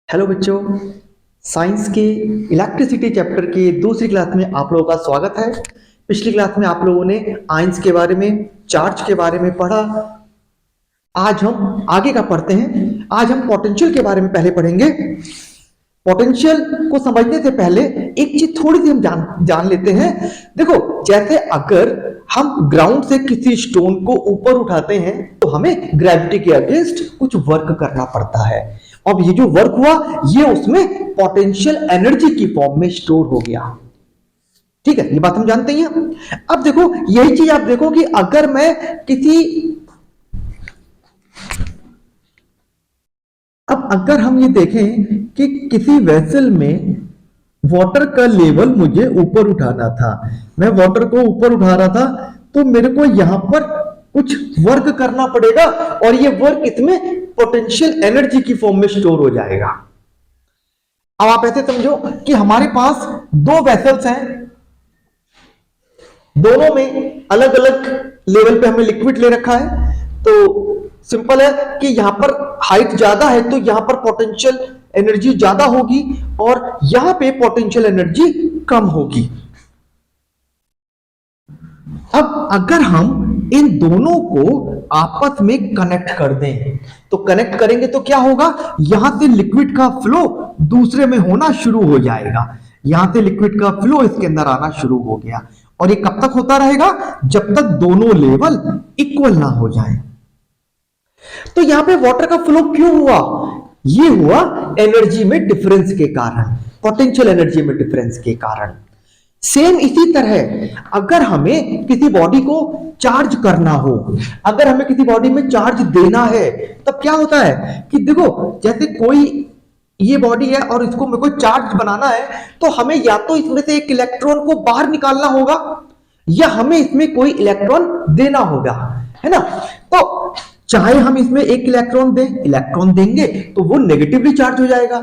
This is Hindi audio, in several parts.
हेलो बच्चों, साइंस के इलेक्ट्रिसिटी चैप्टर की दूसरी क्लास में आप लोगों का स्वागत है। पिछली क्लास में आप लोगों ने आयंस के बारे में, चार्ज के बारे में पढ़ा। आज हम आगे का पढ़ते हैं। आज हम पोटेंशियल के बारे में पहले पढ़ेंगे। पोटेंशियल को समझने से पहले एक चीज थोड़ी सी हम जान लेते हैं। देखो, जैसे अगर हम ग्राउंड से किसी स्टोन को ऊपर उठाते हैं तो हमें ग्रेविटी के अगेंस्ट कुछ वर्क करना पड़ता है। अब ये जो वर्क हुआ ये उसमें पोटेंशियल एनर्जी की फॉर्म में स्टोर हो गया। ठीक है, ये बात हम जानते ही हैं। अब देखो, यही चीज आप देखो कि अगर मैं अगर हम ये देखें कि किसी वेसल में वाटर का लेवल मुझे ऊपर उठाना था, मैं वाटर को ऊपर उठा रहा था, तो मेरे को यहां पर कुछ वर्क करना पड़ेगा और ये वर्क इसमें पोटेंशियल एनर्जी की फॉर्म में स्टोर हो जाएगा। अब आप ऐसे समझो कि हमारे पास दो वेसल्स हैं, दोनों में अलग अलग लेवल पे हमने लिक्विड ले रखा है। तो सिंपल है कि यहां पर हाइट ज्यादा है तो यहां पर पोटेंशियल एनर्जी ज्यादा होगी और यहां पे पोटेंशियल एनर्जी कम होगी। अब अगर हम इन दोनों को आपस में कनेक्ट कर दें तो कनेक्ट करेंगे तो क्या होगा, यहां से लिक्विड का फ्लो दूसरे में होना शुरू हो जाएगा। यहां से लिक्विड का फ्लो इसके अंदर आना शुरू हो गया और ये कब तक होता रहेगा, जब तक दोनों लेवल इक्वल ना हो जाए। तो यहां पे वाटर का फ्लो क्यों हुआ, ये हुआ एनर्जी में डिफरेंस के कारण, पोटेंशियल एनर्जी में डिफरेंस के कारण। सेम इसी तरह अगर हमें किसी बॉडी को चार्ज करना हो, अगर हमें किसी बॉडी में चार्ज देना है, तब क्या होता है कि देखो, जैसे कोई ये बॉडी है और इसको मेरे को चार्ज बनाना है तो हमें या तो इसमें से एक इलेक्ट्रॉन को बाहर निकालना होगा या हमें इसमें कोई इलेक्ट्रॉन देना होगा, है ना। तो चाहे हम इसमें एक इलेक्ट्रॉन देंगे तो वो नेगेटिवली चार्ज हो जाएगा,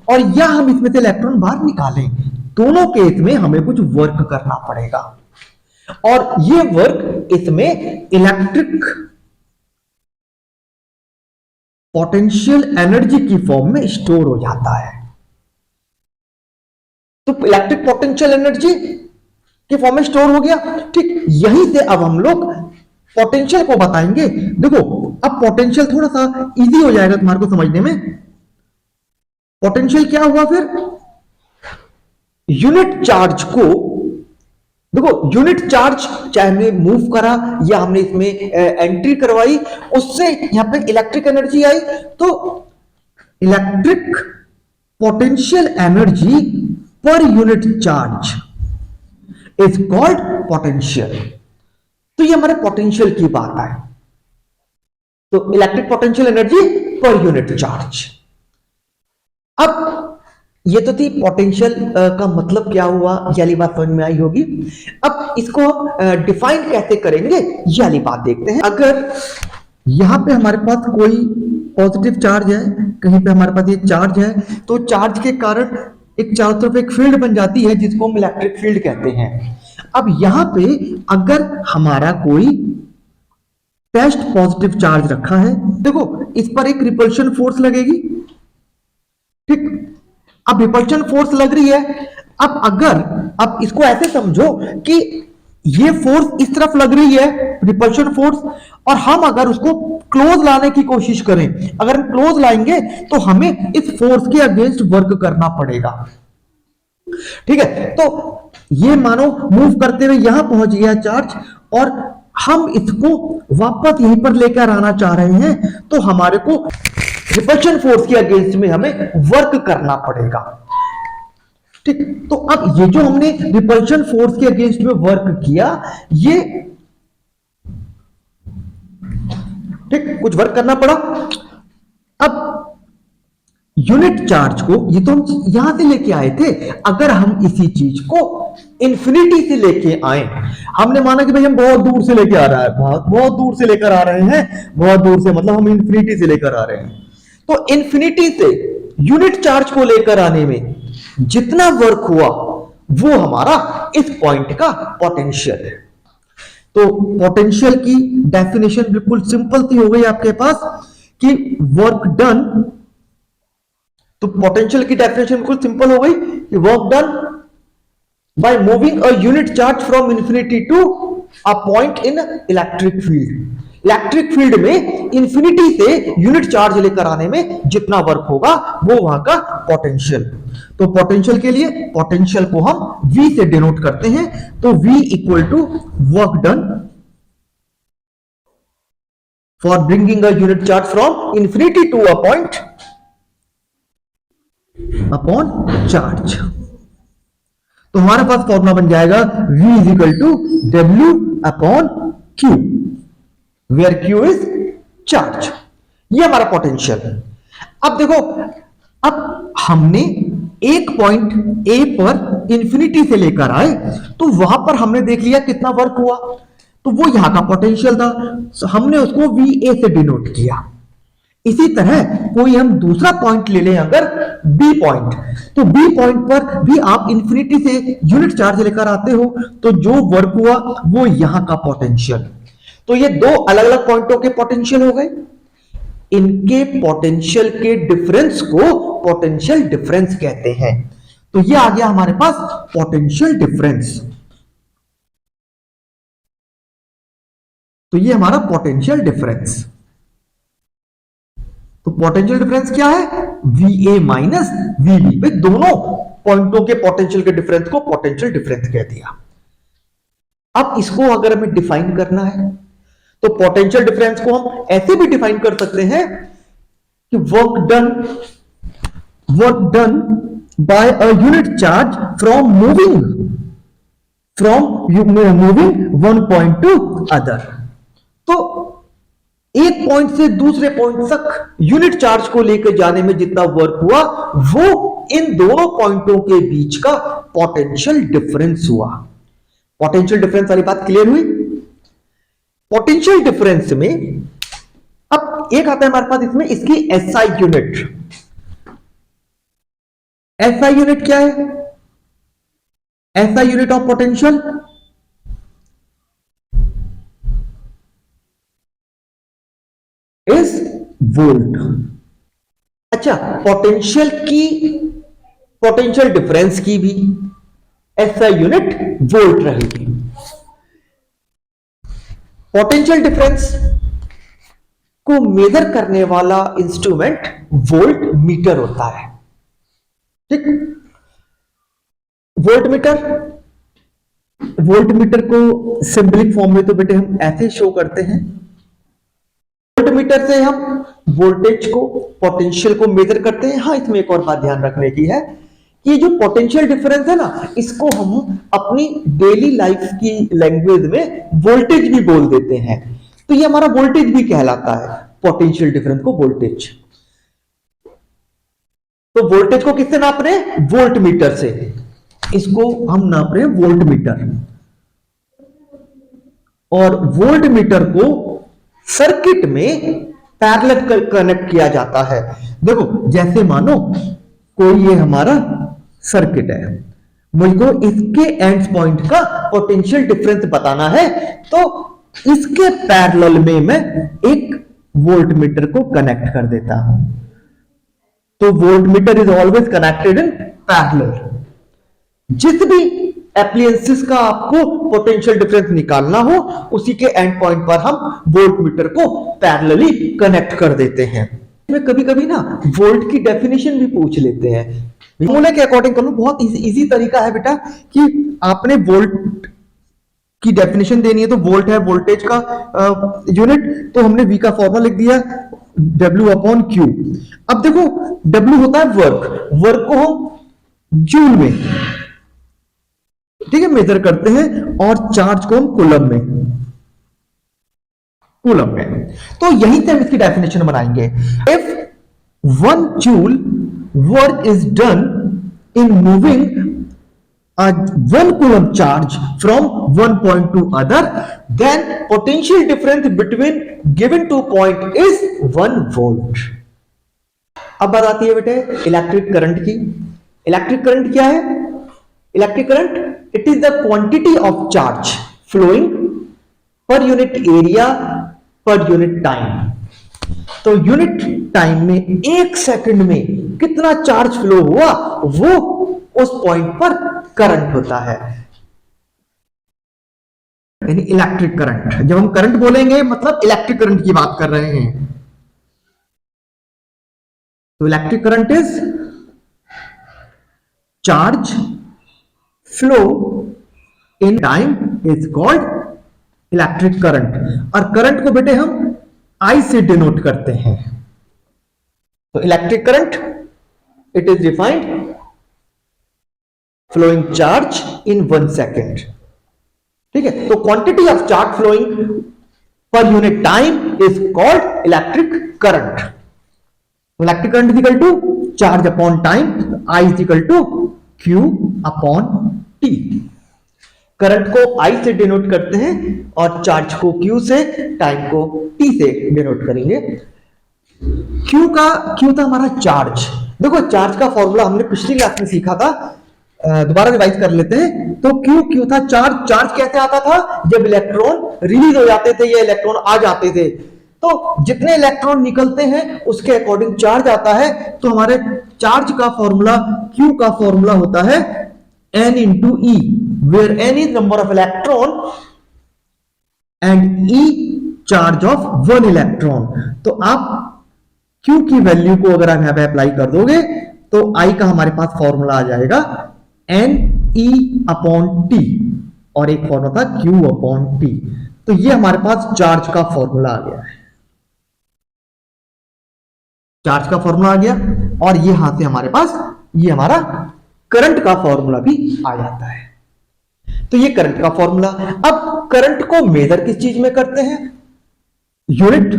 और या हम इसमें से इलेक्ट्रॉन बाहर निकालें, दोनों केस में हमें कुछ वर्क करना पड़ेगा और ये वर्क इसमें इलेक्ट्रिक पोटेंशियल एनर्जी की फॉर्म में स्टोर हो जाता है। तो इलेक्ट्रिक पोटेंशियल एनर्जी की फॉर्म में स्टोर हो गया। ठीक, यहीं से अब हम लोग पोटेंशियल को बताएंगे। देखो, अब पोटेंशियल थोड़ा सा इजी हो जाएगा तुम्हारे को समझने में। पोटेंशियल क्या हुआ, फिर यूनिट चार्ज को, देखो यूनिट चार्ज चाहे हमने मूव करा या हमने इसमें एंट्री करवाई, उससे यहां पे इलेक्ट्रिक एनर्जी आई, तो electric potential energy per unit charge is called potential. तो ये हमारे पोटेंशियल की बात है। तो electric potential energy per unit charge. अब ये तो थी पोटेंशियल का मतलब क्या हुआ, ये वाली बात समझ में आई होगी। अब इसको हम डिफाइन कैसे करेंगे, ये वाली बात देखते हैं। अगर यहां पे हमारे पास कोई पॉजिटिव चार्ज है, कहीं पे हमारे पास ये चार्ज है, तो चार्ज के कारण एक चारों तरफ एक फील्ड बन जाती है जिसको हम इलेक्ट्रिक फील्ड कहते हैं। अब यहां पे अगर हमारा कोई टेस्ट पॉजिटिव चार्ज रखा है, देखो इस पर एक रिपल्शन फोर्स लगेगी। ठीक, अब रिपल्शन फोर्स लग रही है। अब इसको ऐसे समझो कि ये फोर्स इस तरफ लग रही है, रिपल्शन फोर्स, और हम अगर उसको क्लोज लाने की कोशिश करें, अगर हम क्लोज लाएंगे तो हमें इस फोर्स के अगेंस्ट वर्क करना पड़ेगा। ठीक है, तो ये मानो मूव करते हुए यहां पहुंच गया चार्ज और हम इसको वापस यहीं पर लेकर आना चाह रहे हैं, तो हमारे को रिपल्शन फोर्स के अगेंस्ट में हमें वर्क करना पड़ेगा। ठीक, तो अब ये जो हमने रिपल्शन फोर्स के अगेंस्ट में वर्क किया, ये ठीक कुछ वर्क करना पड़ा। अब यूनिट चार्ज को, ये तो हम यहां से लेके आए थे, अगर हम इसी चीज को इंफिनिटी से लेके आए, हमने माना कि भाई हम बहुत दूर से लेके आ रहा है, बहुत दूर से लेकर आ रहे हैं, बहुत दूर से मतलब हम इंफिनिटी से लेकर आ रहे हैं, तो इंफिनिटी से यूनिट चार्ज को लेकर आने में जितना वर्क हुआ वो हमारा इस पॉइंट का पोटेंशियल है। तो पोटेंशियल की डेफिनेशन बिल्कुल सिंपल सी हो गई आपके पास कि वर्क डन तो पोटेंशियल की डेफिनेशन बिल्कुल सिंपल हो गई कि work done by moving a unit charge from infinity to a point in electric field. Electric field में इंफिनिटी से यूनिट चार्ज लेकर आने में जितना वर्क होगा वो वहां का पोटेंशियल। तो पोटेंशियल के लिए पोटेंशियल को हम V से डिनोट करते हैं, तो V equal to work done for bringing a unit charge from infinity to a point upon charge. तो हमारे पास फॉर्मूला बन जाएगा V is equal to W upon Q, where Q is charge. ये हमारा पोटेंशियल है। अब देखो, अब हमने एक पॉइंट A पर इंफिनिटी से लेकर आए, तो वहां पर हमने देख लिया कितना वर्क हुआ, तो वो यहां का पोटेंशियल था, तो हमने उसको VA से डिनोट किया। इसी तरह कोई हम दूसरा पॉइंट ले लें अगर B पॉइंट, तो B पॉइंट पर भी आप इंफिनिटी से यूनिट चार्ज लेकर आते हो, तो जो वर्क हुआ वो यहां का पोटेंशियल। तो ये दो अलग अलग पॉइंटों के पोटेंशियल हो गए, इनके पोटेंशियल के डिफरेंस को पोटेंशियल डिफरेंस कहते हैं। तो ये आ गया हमारे पास पोटेंशियल डिफरेंस। तो ये हमारा पोटेंशियल डिफरेंस। तो पोटेंशियल डिफरेंस क्या है? VA minus VB। भाई दोनों पॉइंटों के पोटेंशियल के डिफरेंस को पोटेंशियल डिफरेंस कह दिया। अब इसको अगर हमें डिफाइन करना है, तो पोटेंशियल डिफरेंस को हम ऐसे भी डिफाइन कर सकते हैं कि work done bye a unit charge from moving one point two other. तो एक पॉइंट से दूसरे पॉइंट तक यूनिट चार्ज को लेकर जाने में जितना वर्क हुआ वो इन दोनों पॉइंटों के बीच का पोटेंशियल डिफरेंस हुआ। पोटेंशियल डिफरेंस वाली बात क्लियर हुई? पोटेंशियल डिफरेंस में अब एक आता है हमारे पास इसमें इसकी SI यूनिट। SI यूनिट क्या है? SI unit of potential is volt. अच्छा, पोटेंशियल डिफरेंस की भी SI यूनिट वोल्ट रहेगी। पोटेंशियल डिफरेंस को मेजर करने वाला इंस्ट्रूमेंट वोल्ट मीटर होता है, ठीक। वोल्ट मीटर को सिंबलिक फॉर्म में तो बेटे हम ऐसे शो करते हैं। वोल्ट मीटर से हम वोल्टेज को, पोटेंशियल को मेजर करते हैं। हाँ, इसमें एक और बात ध्यान रखने की है कि जो पोटेंशियल डिफरेंस है ना, इसको हम अपनी डेली लाइफ की लैंग्वेज में वोल्टेज भी बोल देते हैं। तो ये हमारा वोल्टेज भी कहलाता है, पोटेंशियल डिफरेंस को वोल्टेज। तो वोल्टेज को किससे नाप रहे हैं? वोल्ट मीटर से। इसको हम नाप रहे हैं वोल्ट मीटर, और वोल्ट मीटर को सर्किट में पैरेलल कनेक्ट किया जाता है। देखो, जैसे मानो कोई ये हमारा सर्किट है, मुझको इसके एंड पॉइंट का पोटेंशियल डिफरेंस बताना है, तो इसके पैरेलल में मैं एक वोल्ट मीटर को कनेक्ट कर देता हूं। तो volt meter is always connected in parallel. जिस भी एप्लियंसेस का आपको पोटेंशियल डिफरेंस निकालना हो, उसी के एंड पॉइंट पर हम वोल्ट मीटर को पैरेलली कनेक्ट कर देते हैं। कभी कभी ना वोल्ट की डेफिनेशन भी पूछ लेते हैं। फॉर्मूले के अकॉर्डिंग कर लो, बहुत इजी तरीका है बेटा कि आपने वोल्ट की डेफिनेशन देनी है, तो वोल्ट है वोल्टेज का यूनिट, तो हमने V का फॉर्मूला लिख दिया W अपॉन Q। अब देखो, W होता है वर्क को हम जूल में, ठीक है, मेजर करते हैं, और चार्ज को हम कूलम में। तो यहीं से हम इसकी डेफिनेशन बनाएंगे। If 1 joule work is done in moving a 1 coulomb charge from one point to other, then potential difference between given two point is 1 volt। अब बात आती है बेटे इलेक्ट्रिक करंट की। इलेक्ट्रिक करंट क्या है? Electric current it is the quantity of charge flowing per unit area per unit time. तो यूनिट टाइम में 1 सेकंड में कितना चार्ज फ्लो हुआ वो उस पॉइंट पर करंट होता है, यानी इलेक्ट्रिक करंट। जब हम करंट बोलेंगे मतलब इलेक्ट्रिक करंट की बात कर रहे हैं। तो electric current is charge flow in time is called electric current. और करंट को बेटे हम आई से डिनोट करते हैं। तो electric current it is defined flowing charge in 1 second. ठीक है, तो quantity of charge flowing per unit time is called electric current. Electric current is equal to charge upon time, I is equal to Q upon T. Current को I से डिनोट करते हैं और चार्ज को Q से, टाइम को T से डिनोट करेंगे। Q था हमारा चार्ज। देखो चार्ज का फॉर्मूला हमने पिछली क्लास में सीखा था, दोबारा रिवाइज कर लेते हैं। तो Q था चार्ज। चार्ज कैसे आता था? जब इलेक्ट्रॉन रिलीज हो जाते थे या इलेक्ट्रॉन आ जाते थे, तो जितने इलेक्ट्रॉन निकलते हैं उसके अकॉर्डिंग चार्ज आता है। तो हमारे चार्ज का फॉर्मूला, Q का फॉर्मूला होता है N into E, where N is number of electron and E charge of 1 electron। तो आप Q की वैल्यू को अगर आप यहां पे अप्लाई कर दोगे तो I का हमारे पास फॉर्मूला आ जाएगा N E अपॉन T, और एक फॉर्मूला था Q अपॉन T। तो ये हमारे पास चार्ज का फॉर्मूला आ गया है, चार्ज का फॉर्मूला आ गया। और ये यहां से हमारे पास ये हमारा करंट का फॉर्मूला भी आ जाता है। तो ये करंट का फॉर्मूला। अब करंट को मेजर किस चीज में करते हैं? यूनिट।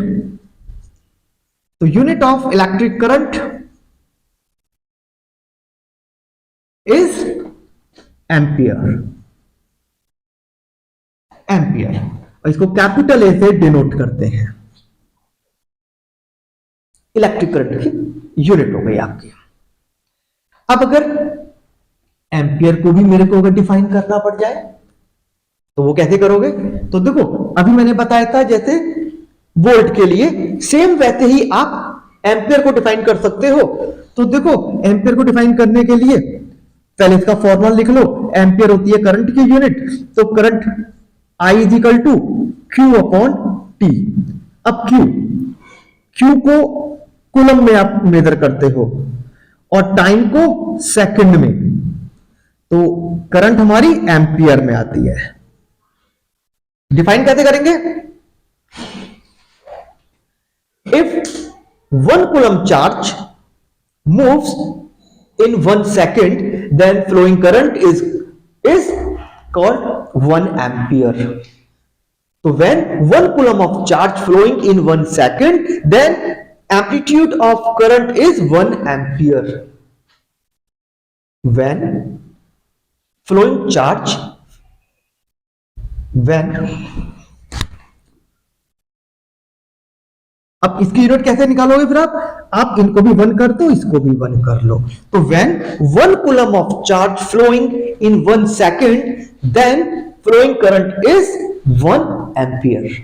तो unit of electric current is ampere. Ampere, और इसको कैपिटल ए से डिनोट करते हैं। इलेक्ट्रिक करंट की यूनिट हो गई आपकी। अब अगर एम्पियर को भी मेरे को अगर डिफाइन करना पड़ जाए तो वो कैसे करोगे? तो देखो अभी मैंने बताया था जैसे वोल्ट के लिए, सेम वैसे ही आप एम्पियर को डिफाइन कर सकते हो। तो देखो एम्पियर को डिफाइन करने के लिए पहले इसका फॉर्मूला लिख लो। एम्पियर होती है करंट की यूनिट। तो current I is equal to Q upon T। अब Q को कूलम में आप मेजर करते हो और टाइम को सेकंड में, तो करंट हमारी एम्पियर में आती है। डिफाइन कैसे करेंगे? If 1 coulomb charge moves in 1 second then flowing current is called 1 ampere. तो when 1 coulomb of charge flowing in 1 second then amplitude of current is 1 ampere when flowing charge अब इसकी यूनिट कैसे निकालोगे? फिर आप इनको भी 1 कर दो, इसको भी 1 कर लो। तो when 1 coulomb of charge flowing in 1 second then flowing current is 1 ampere।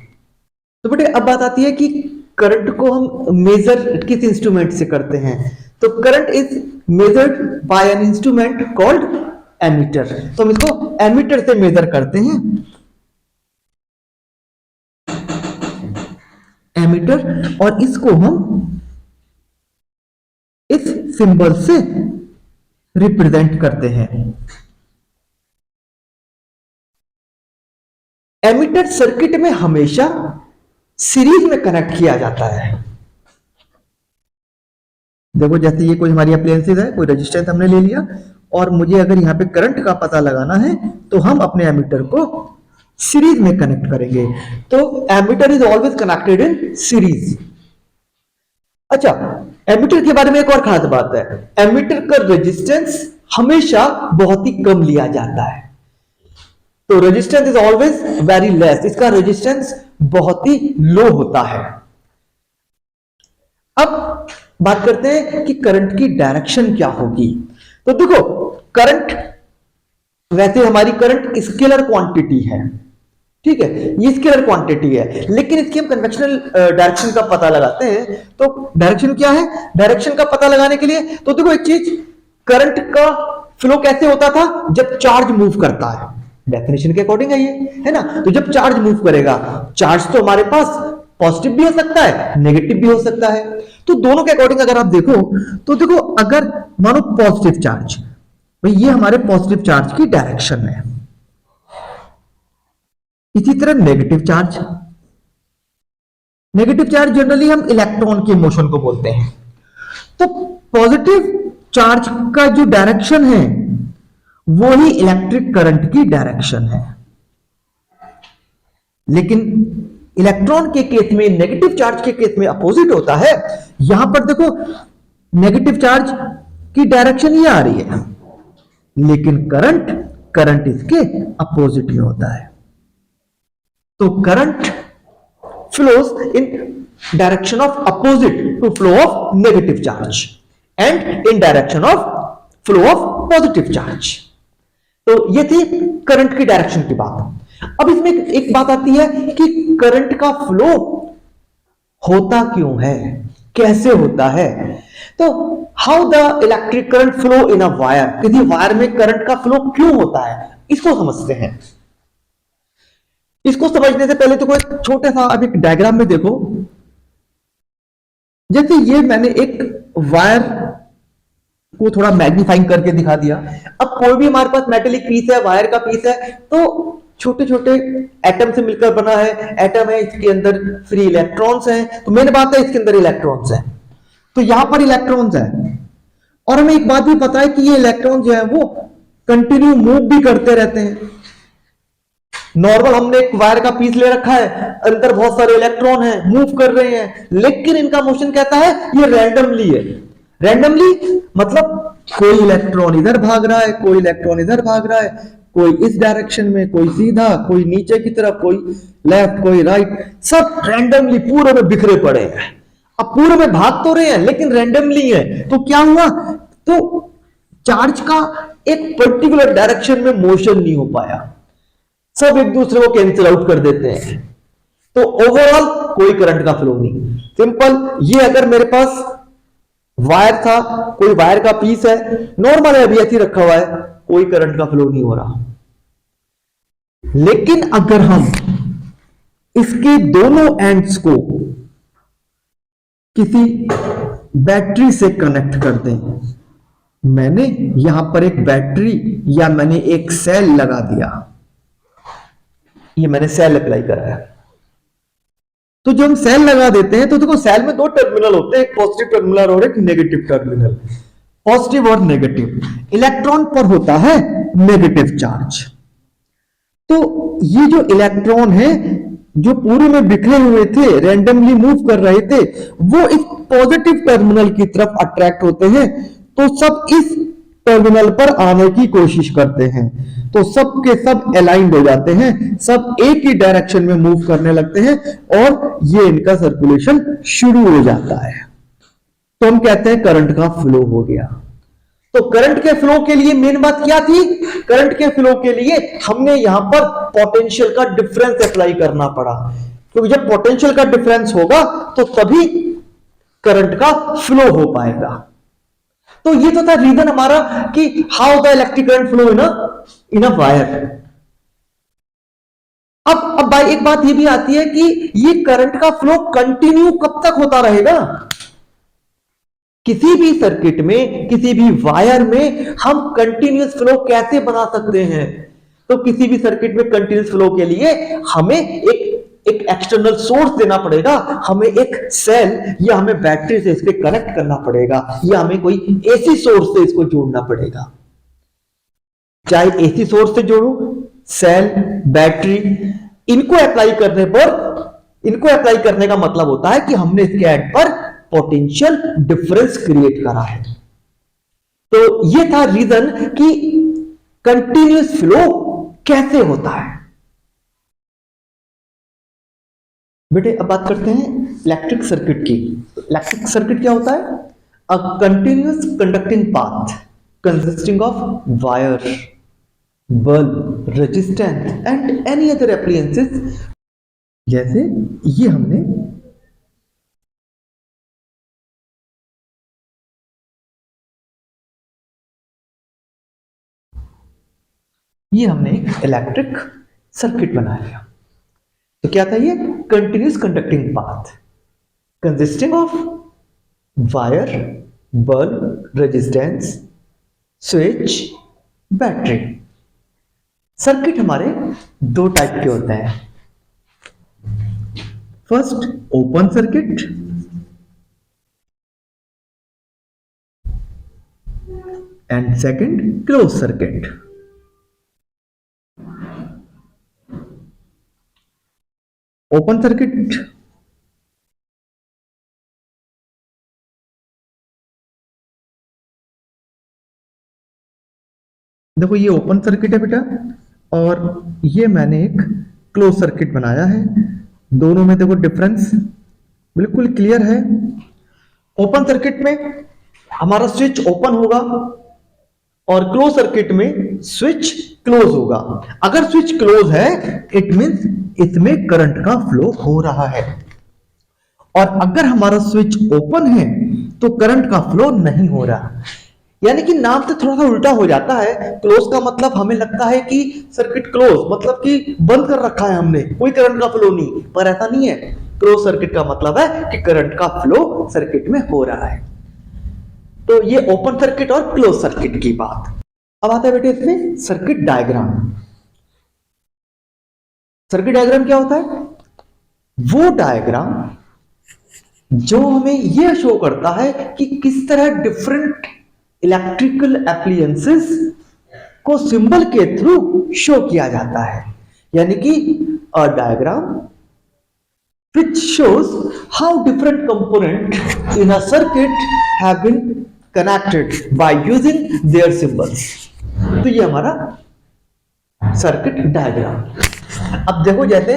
तो बेटे अब बात आती है कि करंट को हम मेजर किस इंस्ट्रूमेंट से करते हैं? तो current is measured by an instrument called ammeter. तो हम इसको एमीटर से मेजर करते हैं। एमीटर, और इसको हम इस सिंबल से रिप्रेजेंट करते हैं। एमीटर सर्किट में हमेशा सीरीज में कनेक्ट किया जाता है। देखो जैसे ये कोई हमारी अप्लायंसेस है, कोई रेजिस्टेंस हमने ले लिया और मुझे अगर यहां पे करंट का पता लगाना है तो हम अपने एमीटर को सीरीज में कनेक्ट करेंगे। तो ammeter is always connected in series. अच्छा, एमीटर के बारे में एक और खास बात है, एमीटर का रेजिस्टेंस हमेशा बहुत ही कम लिया जाता है। तो resistance is always very less, इसका रेजिस्टेंस बहुत ही लो होता है। अब बात करते हैं कि करंट की डायरेक्शन क्या होगी। तो देखो करंट, वैसे हमारी करंट स्केलर क्वांटिटी है, ठीक है, ये स्केलर क्वांटिटी है। लेकिन इसकी हम कन्वेंशनल डायरेक्शन का पता लगाते हैं। तो डायरेक्शन क्या है? डायरेक्शन का पता लगाने के लिए तो देखो एक चीज, करंट का फ्लो कैसे होता था? जब चार्ज मूव करता है, डेफिनेशन के अकॉर्डिंग है ये, है ना। तो जब चार्ज मूव करेगा, चार्ज तो हमारे पास पॉजिटिव भी हो सकता है, नेगेटिव भी हो सकता है। तो दोनों के अकॉर्डिंग अगर आप देखो तो देखो, अगर मानो पॉजिटिव चार्ज, भाई ये हमारे पॉजिटिव चार्ज की डायरेक्शन है। इसी तरह negative charge, negative charge generally हम इलेक्ट्रॉन के मोशन को बोलते हैं। तो पॉजिटिव चार्ज का जो डायरेक्शन है वो ही इलेक्ट्रिक करंट की डायरेक्शन है। लेकिन इलेक्ट्रॉन के केस में, नेगेटिव चार्ज के केस में अपोजिट होता है। यहां पर देखो, नेगेटिव चार्ज की डायरेक्शन ये आ रही है, लेकिन करंट इसके अपोजिट में होता है। तो current flows in direction of opposite to flow of negative charge and in direction of flow of positive charge. तो ये थी करंट की डायरेक्शन की बात। अब इसमें एक बात आती है कि करंट का फ्लो होता क्यों है, कैसे होता है। तो how the electric current flow in a wire, किसी वायर में करंट का फ्लो क्यों होता है, इसको समझते हैं। इसको समझने से पहले तो कोई छोटा सा अब एक डायग्राम में देखो। जैसे ये मैंने एक वायर को थोड़ा मैग्नीफाइंग करके दिखा दिया। अब कोई भी हमारे पास मेटेलिक पीस है, वायर का पीस है, तो छोटे छोटे एटम से मिलकर बना है। एटम है, इसके अंदर फ्री इलेक्ट्रॉन्स हैं। तो मेन बात है इसके अंदर इलेक्ट्रॉन्स हैं, तो यहां पर इलेक्ट्रॉन्स हैं। और हमें एक बात भी पता है कि ये इलेक्ट्रॉन जो है वो कंटिन्यू मूव भी करते रहते हैं। नॉर्मल हमने एक वायर का पीस ले रखा है, अंदर बहुत सारे इलेक्ट्रॉन हैं, मूव कर रहे हैं, लेकिन इनका मोशन कहता है ये रैंडमली है। रैंडमली मतलब कोई इलेक्ट्रॉन इधर भाग रहा है, कोई इलेक्ट्रॉन इधर भाग रहा है, कोई इस डायरेक्शन में, कोई सीधा, कोई नीचे की तरफ, कोई लेफ्ट, कोई राइट, सब रैंडमली पूरे में बिखरे पड़े हैं। अब पूरे में भाग तो रहे हैं लेकिन रैंडमली है। तो क्या हुआ? तो चार्ज का एक पर्टिकुलर डायरेक्शन में मोशन नहीं हो पाया, सब एक दूसरे को कैंसिल आउट कर देते हैं। तो ओवरऑल कोई करंट का फ्लो नहीं। सिंपल, ये अगर मेरे पास वायर था, कोई वायर का पीस है, नॉर्मल है, अभी ऐसे रखा हुआ है, कोई करंट का फ्लो नहीं हो रहा। लेकिन अगर हम इसके दोनों एंड्स को किसी बैटरी से कनेक्ट कर दें, मैंने यहां पर एक बैटरी या मैंने एक सेल लगा दिया, ये मैंने सेल अप्लाई करा है। तो जब हम सेल लगा देते हैं तो देखो सेल में दो टर्मिनल होते हैं, एक पॉजिटिव टर्मिनल और एक नेगेटिव टर्मिनल। पॉजिटिव और नेगेटिव, इलेक्ट्रॉन पर होता है नेगेटिव चार्ज। तो ये जो इलेक्ट्रॉन है जो पूरे में बिखरे हुए थे, रैंडमली मूव कर रहे थे, वो इस पॉजिटिव टर्मिनल की तरफ अट्रैक्ट होते हैं। तो सब इस टर्मिनल पर आने की कोशिश करते हैं, तो सब के सब अलाइंड हो जाते हैं, सब एक ही डायरेक्शन में मूव करने लगते हैं और ये इनका सर्कुलेशन शुरू हो जाता है। तो हम कहते हैं करंट का फ्लो हो गया। तो करंट के फ्लो के लिए मेन बात क्या थी? करंट के फ्लो के लिए हमने यहां पर पोटेंशियल का डिफरेंस अप्लाई करना पड़ा, क्योंकि जब पोटेंशियल का डिफरेंस होगा तो तभी करंट का फ्लो हो पाएगा। तो ये तो था रीजन हमारा कि how the electric current flow in a wire. अब भाई एक बात ये भी आती है कि ये करंट का फ्लो कंटिन्यू कब तक होता रहेगा? किसी भी सर्किट में, किसी भी वायर में हम कंटिन्यूअस फ्लो कैसे बना सकते हैं? तो किसी भी सर्किट में कंटिन्यूअस फ्लो के लिए हमें एक एक्सटर्नल सोर्स देना पड़ेगा, हमें एक सेल या हमें बैटरी से इसके कनेक्ट करना पड़ेगा, या हमें कोई एसी सोर्स से इसको जोड़ना पड़ेगा। चाहे एसी सोर्स से जोड़ू, सेल, बैटरी, इनको अप्लाई करने का मतलब होता है कि हमने इसके एंड पर पोटेंशियल डिफरेंस क्रिएट करा है। तो यह था रीजन कि कंटिन्यूअस फ्लो कैसे होता है। बेटे अब बात करते हैं इलेक्ट्रिक सर्किट की। इलेक्ट्रिक सर्किट क्या होता है? A continuous conducting path consisting of wire bulb, resistance and any other appliances. जैसे ये हमने एक इलेक्ट्रिक सर्किट बना लिया। तो क्या था ये? Continuous conducting path consisting of wire, bulb, resistance, switch, battery. Circuit हमारे दो टाइप के होते हैं। First open circuit and second close circuit. Open circuit देखो, ये ओपन सर्किट है बेटा, और ये मैंने एक क्लोज सर्किट बनाया है। दोनों में देखो डिफरेंस बिल्कुल क्लियर है। ओपन सर्किट में हमारा स्विच ओपन होगा और क्लोज सर्किट में स्विच क्लोज होगा। अगर स्विच क्लोज है इट मींस इसमें करंट का फ्लो हो रहा है, और अगर हमारा स्विच ओपन है तो करंट का फ्लो नहीं हो रहा। यानी कि नाम से थोड़ा सा उल्टा हो जाता है। क्लोज का मतलब हमें लगता है कि सर्किट क्लोज मतलब कि बंद कर रखा है हमने, कोई करंट का फ्लो नहीं, पर ऐसा नहीं है। क्लोज सर्किट का मतलब है कि करंट का फ्लो सर्किट में हो रहा है। तो ये ओपन सर्किट और क्लोज सर्किट की बात। अब आता है बेटे इसमें सर्किट डायग्राम। सर्किट डायग्राम क्या होता है? वो डायग्राम जो हमें यह शो करता है कि किस तरह डिफरेंट इलेक्ट्रिकल एप्लायंसेस को सिंबल के थ्रू शो किया जाता है। यानी कि a diagram which shows how different components in a circuit have been connected by using their symbols। तो ये हमारा सर्किट डायग्राम। अब देखो जैसे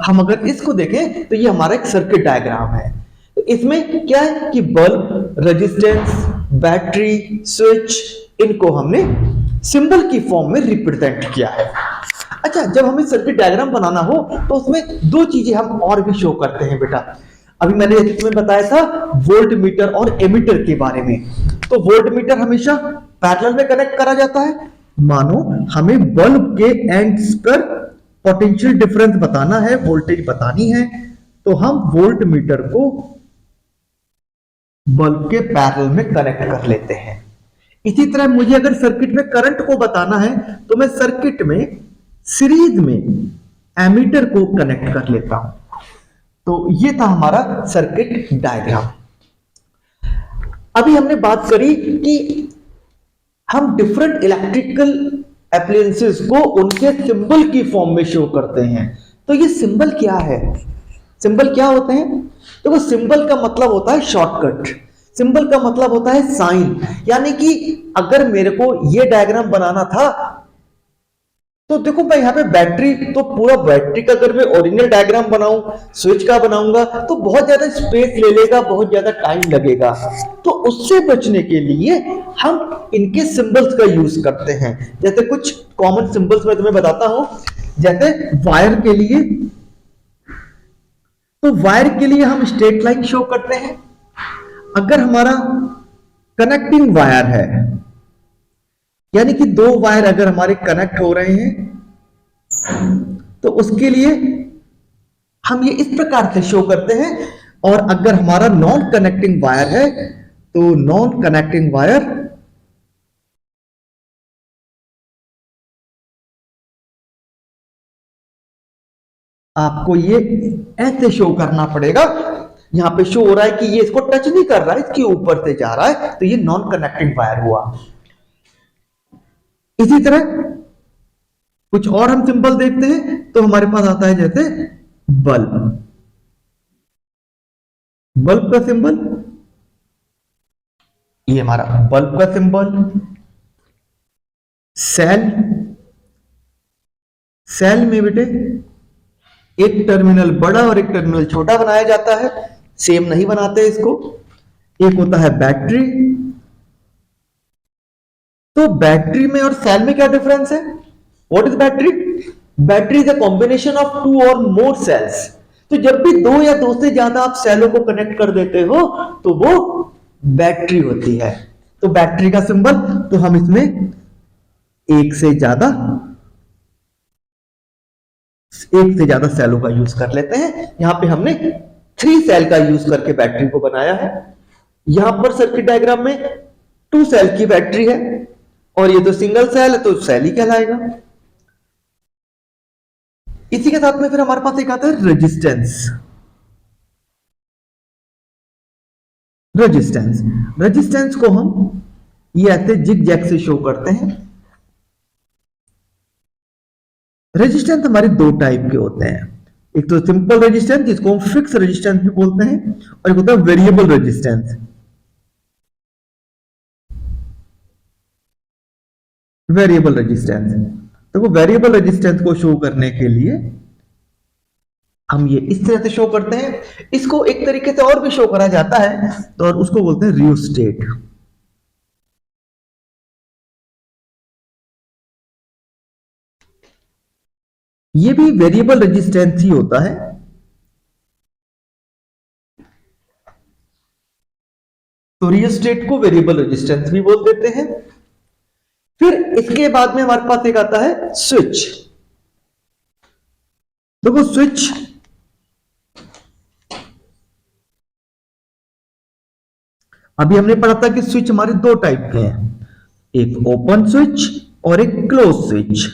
हम अगर इसको देखें तो ये हमारा एक सर्किट डायग्राम है। तो इसमें क्या है कि बल्ब, रेजिस्टेंस, बैटरी, स्विच, इनको हमने सिंबल की फॉर्म में रिप्रेजेंट किया है। अच्छा, जब हमें सर्किट डायग्राम बनाना हो तो उसमें दो चीजें हम और भी शो करते हैं बेटा। अभी मैंने तुम्हें बताया था वोल्ट मीटर और एमीटर के बारे में। तो वोल्ट मीटर हमेशा पैरेलल में कनेक्ट करा जाता है। मानो हमें बल्ब के एंड्स पर पोटेंशियल डिफरेंस बताना है, वोल्टेज बतानी है, तो हम वोल्ट मीटर को बल्ब के पैरेलल में कनेक्ट कर लेते हैं। इसी तरह मुझे अगर सर्किट में करंट को बताना है तो मैं सर्किट में सीरीज में एमीटर को कनेक्ट कर लेता हूं। तो ये था हमारा सर्किट डायग्राम। अभी हमने बात करी कि हम डिफरेंट इलेक्ट्रिकल एप्लायंसेस को उनके सिंबल की फॉर्म में शो करते हैं। तो ये सिंबल क्या है? सिंबल क्या होते हैं? देखो, सिंबल का मतलब होता है शॉर्टकट, सिंबल का मतलब होता है साइन। यानी कि अगर मेरे को ये डायग्राम बनाना था तो देखो मैं यहां पे बैटरी, तो पूरा बैटरी का अगर मैं ओरिजिनल डायग्राम बनाऊं, स्विच का बनाऊंगा तो बहुत ज्यादा स्पेस ले लेगा, बहुत ज्यादा टाइम लगेगा। तो उससे बचने के लिए हम इनके सिंबल्स का यूज करते हैं। जैसे कुछ कॉमन सिंबल्स मैं तुम्हें बताता हूं। जैसे वायर के लिए, तो वायर के लिए हम स्ट्रेट लाइन शो करते हैं। अगर हमारा कनेक्टिंग वायर है, यानी कि दो वायर अगर हमारे कनेक्ट हो रहे हैं तो उसके लिए हम ये इस प्रकार से शो करते हैं। और अगर हमारा नॉन कनेक्टिंग वायर है तो नॉन कनेक्टिंग वायर आपको ये ऐसे शो करना पड़ेगा। यहां पे शो हो रहा है कि ये इसको टच नहीं कर रहा है, इसके ऊपर से जा रहा है, तो ये नॉन कनेक्टिंग वायर हुआ। इसी तरह कुछ और हम सिंबल देखते हैं तो हमारे पास आता है जैसे बल्ब। बल्ब का सिंबल, ये हमारा बल्ब का सिंबल। सेल, सेल में बेटे एक टर्मिनल बड़ा और एक टर्मिनल छोटा बनाया जाता है, सेम नहीं बनाते इसको। एक होता है बैटरी, तो बैटरी में और सेल में क्या डिफरेंस है? What is battery? Battery is a combination of two or more sales. तो जब भी दो या दो से ज्यादा आप सेलों को कनेक्ट कर देते हो तो वो बैटरी होती है। तो बैटरी का सिंबल, तो हम इसमें एक से ज्यादा सेलों का यूज कर लेते हैं। यहां पे हमने 3 सेल का यूज करके बैटरी को बनाया है। यहां पर सर्किट डायग्राम में 2 सेल की बैटरी है और ये तो सिंगल सेल है तो सेल ही कहलाएगा। इसी के साथ में फिर हमारे पास एक आता है रेजिस्टेंस। रेजिस्टेंस रेजिस्टेंस को हम ये ऐसे जिग जैग से शो करते हैं। रेजिस्टेंस हमारे 2 टाइप के होते हैं। एक तो सिंपल रेजिस्टेंस जिसको हम फिक्स रेजिस्टेंस भी बोलते हैं, और एक होता है वेरिएबल रेजिस्टेंस। वेरिएबल रेजिस्टेंस, तो वो वेरिएबल रेजिस्टेंस को शो करने के लिए हम ये इस तरह से शो करते हैं। इसको एक तरीके से और भी शो करा जाता है, तो और उसको बोलते हैं रियोस्टेट। ये भी वेरिएबल रेजिस्टेंस ही होता है। तो रियोस्टेट को वेरिएबल रेजिस्टेंस भी बोल देते हैं। फिर इसके बाद में हमारे पास एक आता है स्विच। देखो स्विच अभी हमने पढ़ा था कि स्विच हमारे 2 टाइप के हैं, एक ओपन स्विच और एक क्लोज स्विच।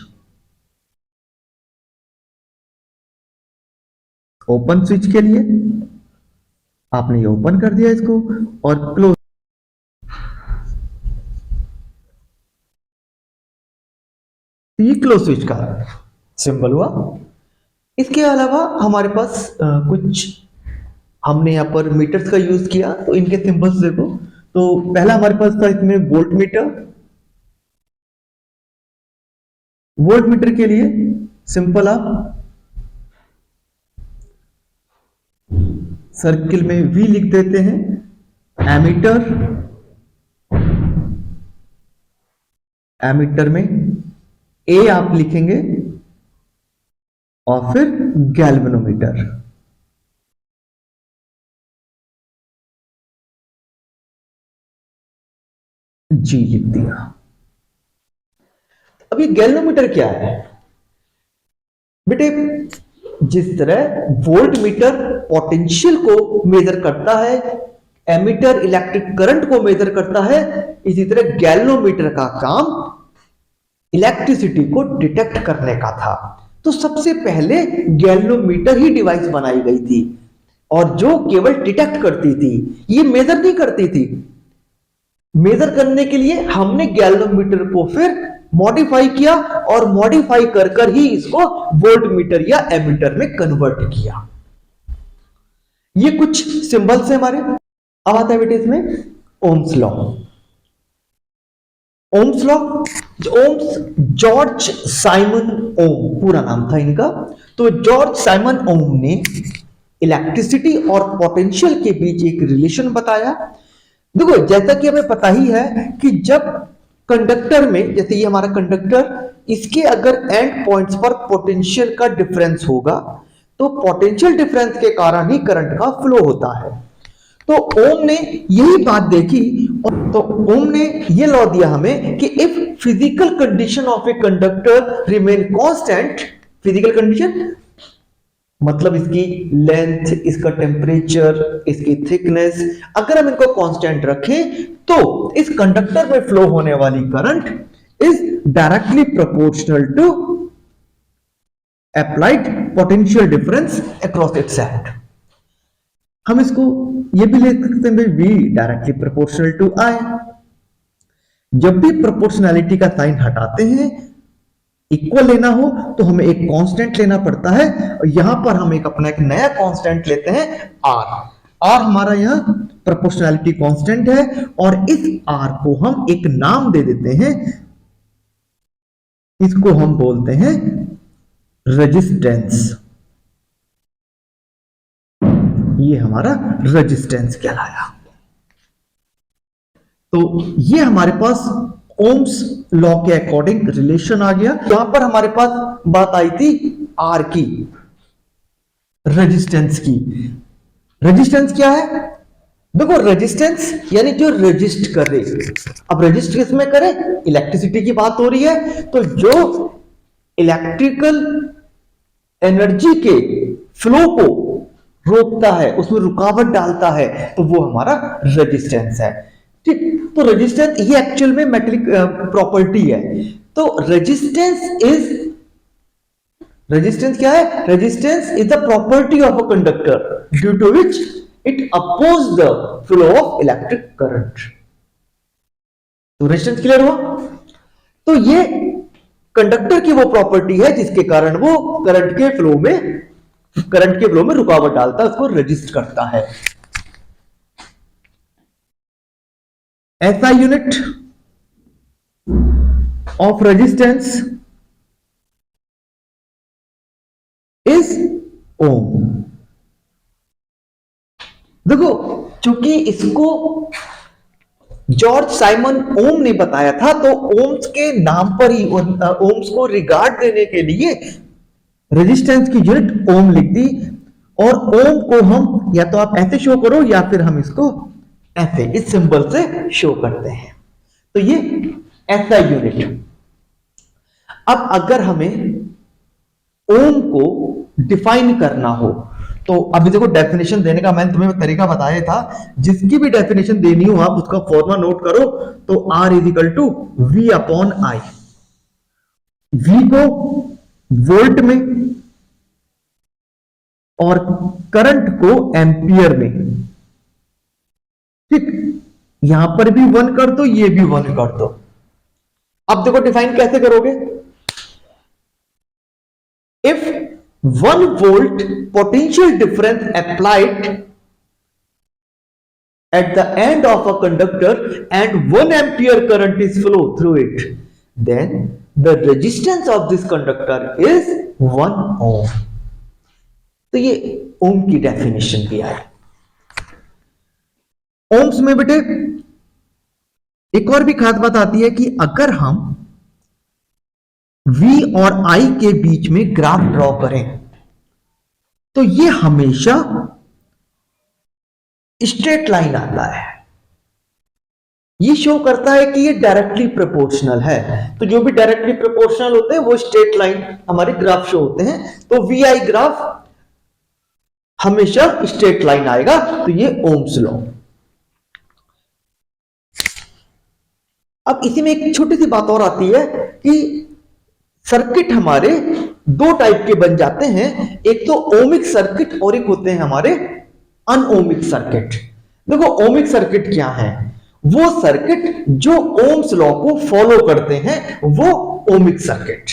ओपन स्विच के लिए आपने ये ओपन कर दिया इसको, और क्लोज, तो ये क्लोज स्विच का सिंबल हुआ। इसके अलावा हमारे पास कुछ हमने यहां पर मीटर्स का यूज किया, तो इनके सिंबल्स देखो। तो पहला हमारे पास था इसमें वोल्ट मीटर। वोल्ट मीटर के लिए सिंपल आप सर्किल में V लिख देते हैं। एमीटर, एमीटर में A आप लिखेंगे और फिर गैल्वेनोमीटर। G लिख दिया। अब ये गैल्वेनोमीटर क्या है बेटे? जिस तरह वोल्ट मीटर पोटेंशियल को मेजर करता है, एमीटर इलेक्ट्रिक करंट को मेजर करता है, इसी तरह गैल्वेनोमीटर का काम इलेक्ट्रिसिटी को डिटेक्ट करने का था। तो सबसे पहले गैल्वेनोमीटर ही डिवाइस बनाई गई थी, और जो केवल डिटेक्ट करती थी, ये मेजर नहीं करती थी। मेजर करने के लिए हमने गैल्वेनोमीटर को फिर मॉडिफाई किया, और मॉडिफाई कर कर ही इसको वोल्ट मीटर या एमीटर में कन्वर्ट किया। ये कुछ सिंबल्स है हमारे। अब आता है बेटे इसमें Ohm's law. Ohm's law, Ohm's George Simon Ohm पूरा नाम था इनका। तो जॉर्ज साइमन ओम ने इलेक्ट्रिसिटी और पोटेंशियल के बीच एक रिलेशन बताया। देखो जैसा कि हमें पता ही है कि जब कंडक्टर में, जैसे ये हमारा कंडक्टर, इसके अगर एंड पॉइंट्स पर पोटेंशियल का डिफरेंस होगा, तो पोटेंशियल डिफरेंस के कारण ही करंट का फ्लो होता है। तो ओम ने यही बात देखी, और तो ओम ने ये लॉ दिया हमें कि if physical condition of a conductor remain constant, physical condition मतलब इसकी लेंथ, इसका टेम्परेचर, इसकी थिकनेस, अगर हम इनको कांस्टेंट रखें तो इस कंडक्टर में फ्लो होने वाली current is directly proportional to applied potential difference across its end. हम इसको ये भी लिख सकते हैं V directly proportional to I। जब भी प्रोपोर्शनैलिटी का साइन हटाते हैं, इक्वल लेना हो, तो हमें एक कांस्टेंट लेना पड़ता है, और यहां पर हम एक अपना एक नया कांस्टेंट लेते हैं R हमारा यहां प्रोपोर्शनैलिटी कांस्टेंट है, और इस R को हम एक नाम दे देते हैं, इसको हम बोलते हैं रेजिस्टेंस। ये हमारा रेजिस्टेंस कहलाया। तो ये हमारे पास ओम्स लॉ के अकॉर्डिंग रिलेशन आ गया। यहां पर हमारे पास बात आई थी आर की, रेजिस्टेंस की। रेजिस्टेंस क्या है? देखो रेजिस्टेंस यानी जो रेजिस्ट करे। अब रेजिस्ट किस में करे? इलेक्ट्रिसिटी की बात हो रही है, तो जो इलेक्ट्रिकल एनर्जी के फ्लो को रोकता है, उसमें रुकावट डालता है, तो वो हमारा रेजिस्टेंस है। ठीक, तो रेजिस्टेंस ये एक्चुअल में मेटेलिक प्रॉपर्टी है। तो रेजिस्टेंस क्या है? Resistance is the property of a conductor due to which it oppose the flow of electric current. तो रेजिस्टेंस क्लियर हुआ? तो ये कंडक्टर की वो प्रॉपर्टी है जिसके कारण वो करंट के फ्लो में रुकावट डालता है, उसको रेजिस्ट करता है। ऐसा यूनिट ऑफ रेजिस्टेंस इज ओम। देखो, चूंकि इसको जॉर्ज साइमन ओम ने बताया था, तो ओम्स के नाम पर ही ओम्स को रिगार्ड देने के लिए रेजिस्टेंस की यूनिट ओम लिख दी। और ओम को हम या तो आप ऐसे शो करो या फिर हम इसको ऐसे इस सिंबल से शो करते हैं। तो ये ऐसा यूनिट। अब अगर हमें ओम को डिफाइन करना हो, तो अभी देखो डेफिनेशन देने का मैंने तुम्हें तरीका बताया था। जिसकी भी डेफिनेशन देनी हो आप उसका फॉर्मूला नोट करो। तो R is equal to V upon I। V को वोल्ट में और करंट को एम्पियर में। ठीक, यहां पर भी 1 कर दो, ये भी 1 कर दो। अब देखो डिफाइन कैसे करोगे? If 1 volt potential difference applied at the end of a conductor and 1 ampere current is flow through it, then the resistance of this conductor is 1 ohm। तो ये ओम की डेफिनेशन दिया है। ओम्स में बेटे एक और भी खास बात आती है कि अगर हम V और I के बीच में ग्राफ ड्रॉ करें, तो ये हमेशा स्ट्रेट लाइन आता है। ये शो करता है कि ये डायरेक्टली प्रोपोर्शनल है। तो जो भी डायरेक्टली प्रोपोर्शनल होते हैं वो स्ट्रेट लाइन हमारे ग्राफ शो होते हैं। तो VI ग्राफ हमेशा स्ट्रेट लाइन आएगा। तो ये ओम्स लॉ। अब इसी में एक छोटी सी बात और आती है कि सर्किट हमारे दो टाइप के बन जाते हैं। एक तो ओमिक सर्किट और एक होते हैं हमारे अनओमिक सर्किट। देखो ओमिक सर्किट क्या है? वो सर्किट जो ओम्स लॉ को फॉलो करते हैं वो ओमिक सर्किट।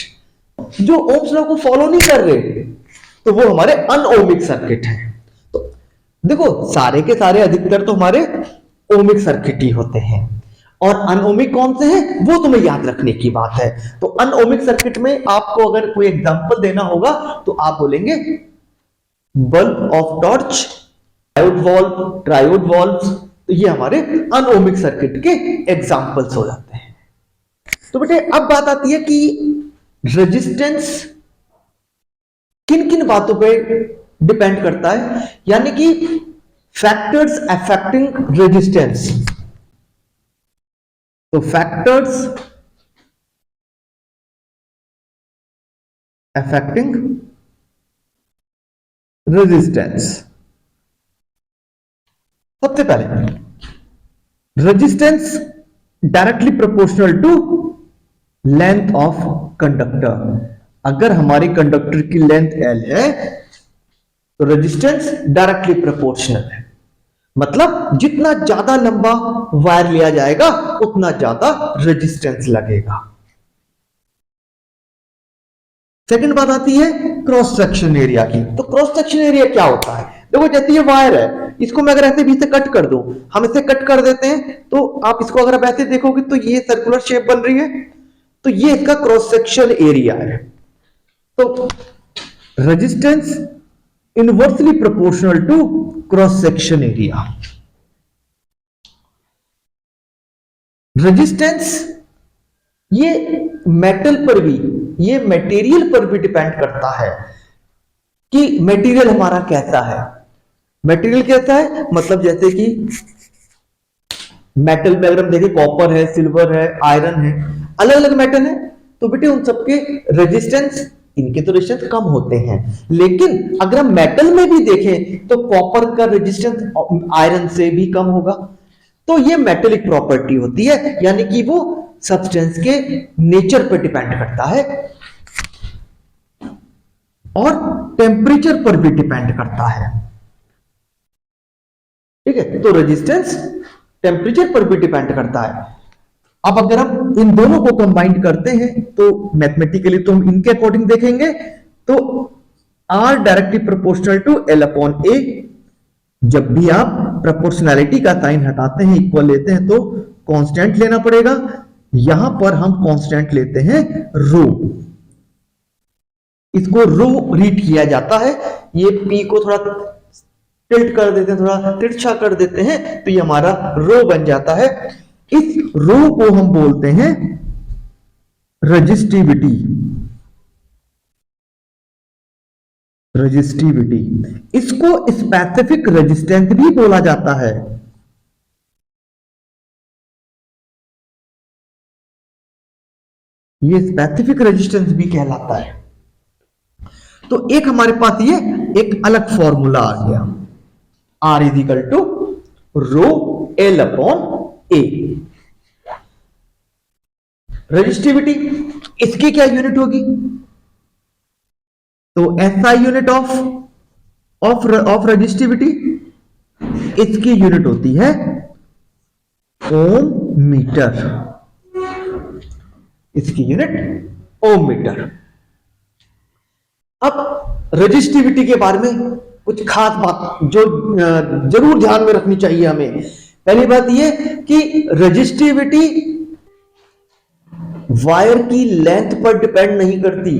जो ओम्स लॉ को फॉलो नहीं कर रहे तो वो हमारे अनओमिक सर्किट है। तो देखो सारे के सारे अधिकतर तो हमारे ओमिक सर्किट ही होते हैं। और अनओमिक कौन से हैं वो तुम्हें याद रखने की बात है। तो अनओमिक सर्किट में आपको अगर कोई एग्जांपल देना होगा तो आप बोलेंगे bulb of torch, diode valve, triode valves. तो ये हमारे अनओमिक सर्किट के एग्जांपल्स हो जाते हैं। तो बेटे अब बात आती है कि रेजिस्टेंस किन किन बातों पे डिपेंड करता है, यानी कि फैक्टर्स अफेक्टिंग रेजिस्टेंस। तो फैक्टर्स अफेक्टिंग रेजिस्टेंस। सबसे पहले resistance directly proportional to length of conductor. अगर हमारी कंडक्टर की लेंथ L है तो रेजिस्टेंस डायरेक्टली प्रोपोर्शनल है। मतलब जितना ज्यादा लंबा वायर लिया जाएगा उतना ज्यादा रेजिस्टेंस लगेगा। सेकंड बात आती है क्रॉस सेक्शन एरिया की। तो क्रॉस सेक्शन एरिया क्या होता है? देखो जैसे ये वायर है, इसको मैं अगर ऐसे बीच से कट कर दूं, हम इसे कट कर देते हैं, तो आप इसको अगर आप ऐसे देखोगे तो ये सर्कुलर शेप बन रही है। तो ये इसका क्रॉस सेक्शन एरिया है। तो resistance inversely proportional to cross section area. Resistance ये मेटल पर भी, ये मटेरियल पर भी डिपेंड करता है कि मटेरियल हमारा कैसा है। मटेरियल कैसा है मतलब जैसे कि मेटल में अगर हम देखें कॉपर है, सिल्वर है, आयरन है, अलग अलग मेटल है, तो बेटे उन सबके रेजिस्टेंस, इनके तो रेजिस्टेंस कम होते हैं, लेकिन अगर हम मेटल में भी देखें तो कॉपर का रेजिस्टेंस आयरन से भी कम होगा। तो ये मेटेलिक प्रॉपर्टी होती है, यानी कि वो सब्सटेंस के नेचर पर डिपेंड करता है और टेम्परेचर पर भी डिपेंड करता है। ठीक है, तो रेजिस्टेंस टेम्परेचर पर भी डिपेंड करता है। अब अगर हम इन दोनों को कंबाइन करते हैं तो मैथमेटिकली तो हम इनके अकॉर्डिंग देखेंगे, तो R directly proportional to L upon A। जब भी आप प्रोपोर्शनैलिटी का साइन हटाते हैं, इक्वल लेते हैं, तो कांस्टेंट लेना पड़ेगा। यहां पर हम कांस्टेंट लेते हैं रो, इसको रो रीड किया जाता है। ये P को थोड़ा टिल्ट कर देते हैं, थोड़ा तिरछा कर देते हैं, तो ये हमारा रो बन जाता है। इस रो को हम बोलते हैं रजिस्टिविटी। रजिस्टिविटी, इसको स्पेसिफिक रेजिस्टेंस भी बोला जाता है। ये स्पेसिफिक रेजिस्टेंस भी कहलाता है। तो एक हमारे पास ये एक अलग फॉर्मूला आ गया, R is equal to rho L upon A। Resistivity, इसकी क्या यूनिट होगी? तो SI यूनिट ऑफ रजिस्टिविटी, इसकी यूनिट होती है ओम मीटर। इसकी यूनिट ओम मीटर। अब रजिस्टिविटी के बारे में कुछ खास बात जो जरूर ध्यान में रखनी चाहिए हमें। पहली बात यह कि रजिस्टिविटी वायर की लेंथ पर डिपेंड नहीं करती,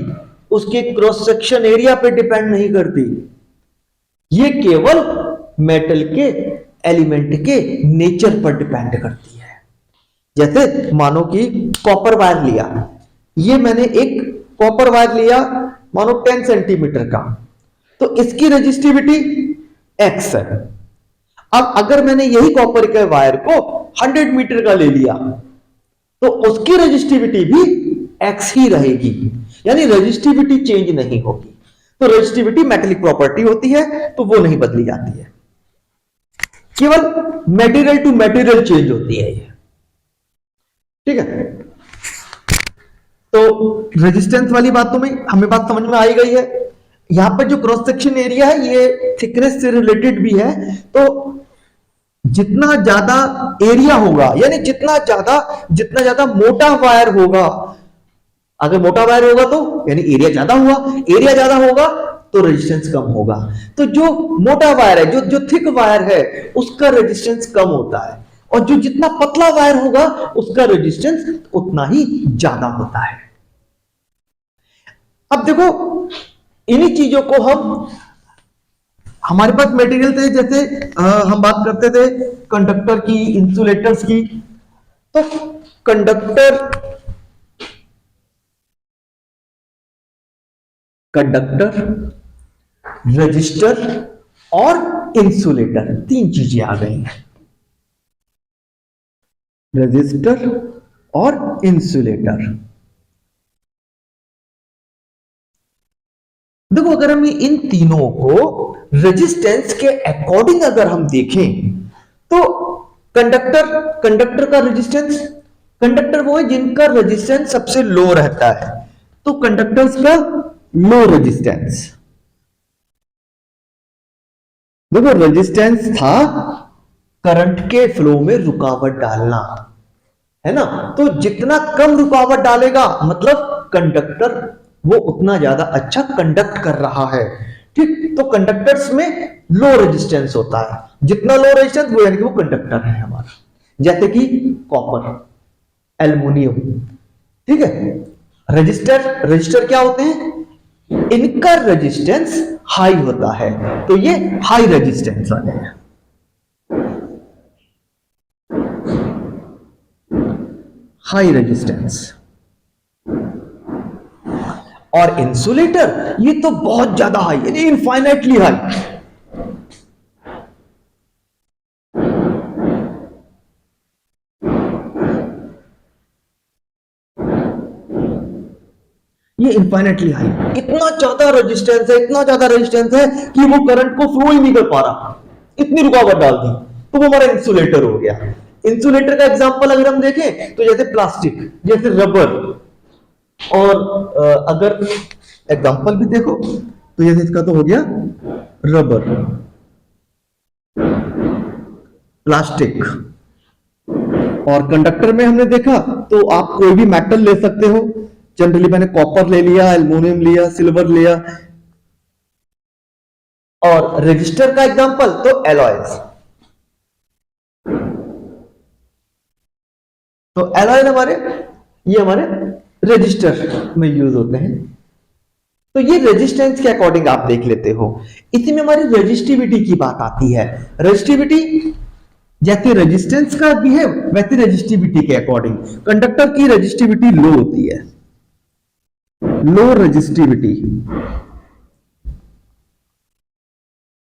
उसके क्रॉस सेक्शन एरिया पर डिपेंड नहीं करती, ये केवल मेटल के एलिमेंट के नेचर पर डिपेंड करती है। जैसे मानो कि कॉपर वायर लिया, ये मैंने एक कॉपर वायर लिया मानो 10 सेंटीमीटर का, तो इसकी रजिस्टिविटी X है। अब अगर मैंने यही कॉपर के वायर को 100 मीटर का ले लिया तो उसकी रजिस्टिविटी भी X ही रहेगी, यानी रजिस्टिविटी चेंज नहीं होगी। तो रजिस्टिविटी मेटेलिक प्रॉपर्टी होती है, तो वो नहीं बदली जाती है, केवल मटेरियल टू मटेरियल चेंज होती है ये। ठीक है, तो रेजिस्टेंस वाली बातों में हमें बात समझ में आई गई है। यहां पर जो क्रॉस सेक्शन एरिया है ये थिकनेस से रिलेटेड भी है, तो जितना ज्यादा एरिया होगा, यानी जितना ज्यादा मोटा वायर होगा, अगर मोटा वायर होगा तो यानी एरिया ज्यादा हुआ, एरिया ज्यादा होगा तो रेजिस्टेंस कम होगा। तो जो मोटा वायर है, जो थिक वायर है, उसका रेजिस्टेंस कम होता है, और जो जितना पतला वायर होगा उसका रेजिस्टेंस उतना ही ज्यादा होता है। अब देखो, इन्हीं चीजों को हमारे पास मटेरियल थे, जैसे हम बात करते थे कंडक्टर की, इंसुलेटर्स की, तो कंडक्टर रजिस्टर और इंसुलेटर, तीन चीजें आ गई हैं, रजिस्टर और इंसुलेटर। देखो, अगर हम इन तीनों को रेजिस्टेंस के अकॉर्डिंग अगर हम देखें तो कंडक्टर का रेजिस्टेंस, कंडक्टर वो है जिनका रेजिस्टेंस सबसे लो रहता है, तो कंडक्टर्स का लो रेजिस्टेंस। देखो, रेजिस्टेंस था करंट के फ्लो में रुकावट डालना, है ना, तो जितना कम रुकावट डालेगा मतलब कंडक्टर वो उतना ज्यादा अच्छा कंडक्ट कर रहा है। ठीक, तो कंडक्टर्स में लो रेजिस्टेंस होता है, जितना लो रेजिस्टेंस वो यानी कि वो कंडक्टर है हमारा, जैसे कि कॉपर, एल्युमिनियम। ठीक है, रजिस्टर क्या होते हैं? इनका रेजिस्टेंस हाई होता है, तो ये हाई रेजिस्टेंस वाले हैं। हाई रेजिस्टेंस, और इंसुलेटर ये तो बहुत ज्यादा हाई, यानी इनफाइनाइटली हाई। ये इनफाइनाइटली हाई, इतना ज्यादा रेजिस्टेंस है, इतना ज्यादा रेजिस्टेंस है कि वो करंट को फ्लो ही नहीं कर पा रहा, इतनी रुकावट डाल दी, तो वो हमारा इंसुलेटर हो गया। इंसुलेटर का एग्जांपल अगर हम देखें तो जैसे प्लास्टिक, जैसे रबर, और अगर एग्जांपल भी देखो तो जैसे इसका तो हो गया रबर, प्लास्टिक, और कंडक्टर में हमने देखा तो आप कोई भी मेटल ले सकते हो। जनरली मैंने कॉपर ले लिया, एल्युमिनियम लिया, सिल्वर लिया। और रजिस्टर का एग्जांपल तो एलॉयज, तो एलॉय हमारे रजिस्टर में यूज होते हैं। तो ये रेजिस्टेंस के अकॉर्डिंग आप देख लेते हो। इसी में हमारी रेजिस्टिविटी की बात आती है। रेजिस्टिविटी जैसे रेजिस्टेंस का भी है वैसे रेजिस्टिविटी के अकॉर्डिंग कंडक्टर की रेजिस्टिविटी लो होती है, लो रेजिस्टिविटी।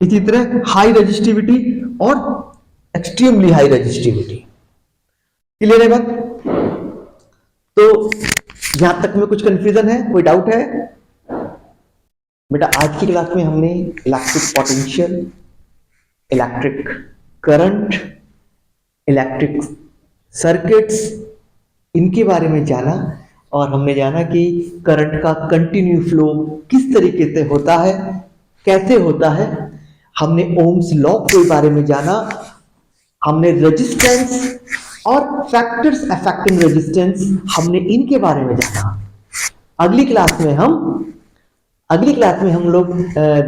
इसी तरह हाई रेजिस्टिविटी और एक्सट्रीमली हाई रेजिस्टिविटी। क्लियर है बात? तो यहां तक में कुछ कंफ्यूजन है, कोई डाउट है? बेटा आज की क्लास में हमने electric potential, electric current, electric circuits, इनके बारे में जाना। और हमने जाना कि करंट का कंटिन्यू फ्लो किस तरीके से होता है, कैसे होता है। हमने ओम्स लॉ के बारे में जाना, हमने रेजिस्टेंस और फैक्टर्स अफेक्टिंग रेजिस्टेंस, हमने इनके बारे में जाना। अगली क्लास में हम लोग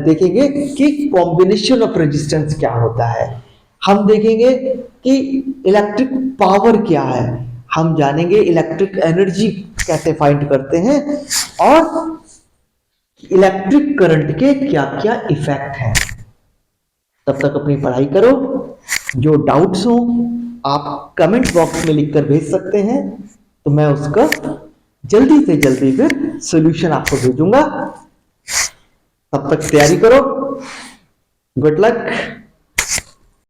देखेंगे कि कॉम्बिनेशन ऑफ रेजिस्टेंस क्या होता है। हम देखेंगे कि इलेक्ट्रिक पावर क्या है, हम जानेंगे इलेक्ट्रिक एनर्जी कैसे फाइंड करते हैं, और इलेक्ट्रिक करंट के क्या क्या इफेक्ट हैं। तब तक अपनी पढ़ाई करो। जो डाउट्स हो आप कमेंट बॉक्स में लिखकर भेज सकते हैं, तो मैं उसका जल्दी से जल्दी फिर सॉल्यूशन आपको भेजूंगा। तब तक तैयारी करो। Good luck.